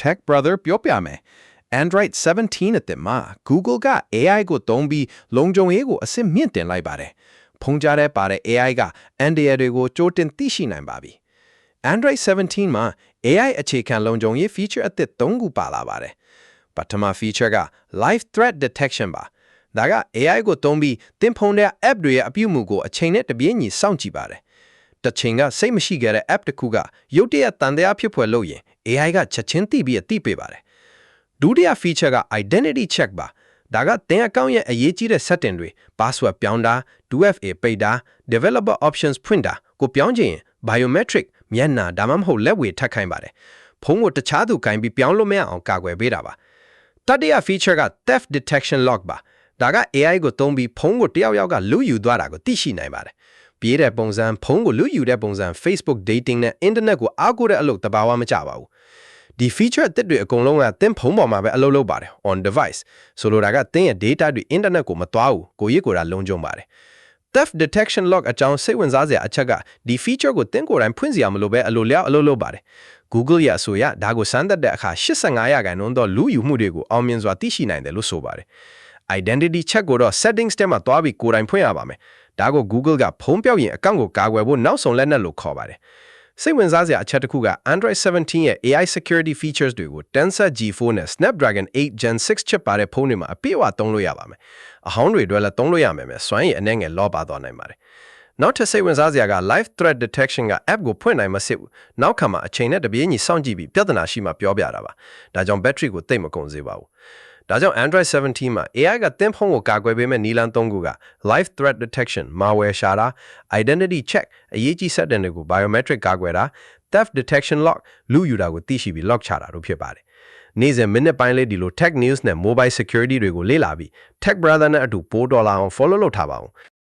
Tech Brother ပြောပြမယ် Android 17 အသစ်မှာ Google က AI ကိုသုံးပြီးလုံခြုံရေးကိုအဆင့်မြင့်တင်လိုက်ပါတယ်ဖုန်းကြားတဲ့ပါတဲ့ AI ကအန်ဒီယာတွေကိုကြိုတင်သိရှိနိုင်ပါပြီ Android 17 မှာ AI အခြေခံလုံခြုံရေး feature အသစ်3ခုပါလာပါတယ်ပထမ feature က Live Threat Detection ပါဒါက AI ကိုသုံးပြီးသင်ဖုန်းထဲ app တွေရဲ့အပြုအမူကိုအချိန်နဲ့တပြေးညီစောင့်ကြည့်ပါတယ်တချိန်ကစိတ်မရှိခဲ့တဲ့ app တစ်ခုကရုတ်တရက်တန်တရားဖြစ်ဖွယ်လို့ရင် AI ကချက်ချင်းသိပြီးအသိပေးပါတယ်ဒုတိယ feature က Identity Check ပါဒါကသင်အကောင့်ရဲ့အရေးကြီးတဲ့ setting တွေ password ပြောင်းတာ 2FA ပိတ်တာ developer options ဖွင့်တာကိုပြောင်းချင်ရင် biometric မျက်နှာဒါမှမဟုတ်လက်ဝေထပ်ခိုင်းပါတယ်ဖုန်းကိုတခြားသူကင်ပြီးပြောင်းလို့မရအောင်ကာကွယ်ပေးတာပါတတိယ feature က theft detection lock ပါဒါက AI ကိုသုံးပြီးဖုန်းကိုတယောက်ယောက်ကလူယူသွားတာကိုသိရှိနိုင်ပါတယ်ပြေးတဲ့ပုံစံဖုန်းကိုလူယူတဲ့ပုံစံ Facebook dating နဲ့ internet ကိုအားကိုးတဲ့အလုပ်တဘာဝမကြပါဘူးဒီ feature အသစ်တွေအကုန်လုံးကသင်ဖုန်းပေါ်မှာပဲအလုပ်လုပ်ပါတယ် on device ဆိုလိုတာကသင်ရဲ့ data တွေ internet ကိုမသွားဘူးကိုယ့်ကိုယ်တာလုံခြုံပါတယ် theft detection lock အကြောင်းစိတ်ဝင်စားစရာအချက်ကဒီ feature ကိုသင်ကိုယ်တိုင်ဖွင့်စရာမလိုပဲအလိုလျောက်အလုပ်လုပ်ပါတယ် Google ရဲ့အဆိုအရဒါကိုစမ်းသပ်တဲ့အခါ85%သောလူယူမှုတွေကိုအောင်မြင်စွာသိရှိနိုင်တယ်လို့ဆိုပါတယ် Identity check ကိုတော့ settings ထဲမှာသွားပြီးကိုယ်တိုင်ဖွင့်ရပါမယ်ဒါကို Google ကဖုန်းပြောက်ရင်အကောင့်ကိုကာကွယ်ဖို့နောက်ဆုံးလက်နက်လို့ခေါ်ပါတယ်စိတ်ဝင်စားစရာအချက်တစ်ခုက Android 17 ရဲ့ AI security features တွေကို Tensor G4 နဲ့ Snapdragon 8 Gen 6 chip ပါတဲ့ဖုန်းတွေမှာအပြည့်အဝသုံးလို့ရပါမယ်အဟောင်းတွေအတွက်လည်းသုံးလို့ရမယ်စွမ်းရည်အနည်းငယ်လောပါသွားနိုင်ပါတယ်နောက်ထပ်စိတ်ဝင်စားစရာက live threat detection က app ကိုဖွင့်နိုင်မစစ်ဘူးနောက်ခါမှာအချိန်နဲ့တပြေးညီစောင့်ကြည့်ပြီးပြဿနာရှိမှပြောပြတာပါဒါကြောင့် battery ကိုသိပ်မကုန်စေပါဘူးဒါကြောင့် Android 17 မှာ AI ကသင်ဖုန်းကိုကာကွယ်ပေးမဲ့နည်းလမ်း3ခုက Live Threat Detection, malware ရှာတာ Identity Check အရေးကြီး setting တွေကို biometric ကာကွယ်တာ Theft Detection Lock လူယူတာကိုသိရှိပြီး lock ချတာတို့ဖြစ်ပါတယ်။နေ့စဉ်မိနစ်ပိုင်းလေးဒီလို Tech News နဲ့ Mobile Security တွေကိုလေ့လာပြီး Tech Brother နဲ့အတူပိုးတော်လာအောင် follow လုပ်ထားပါဦး။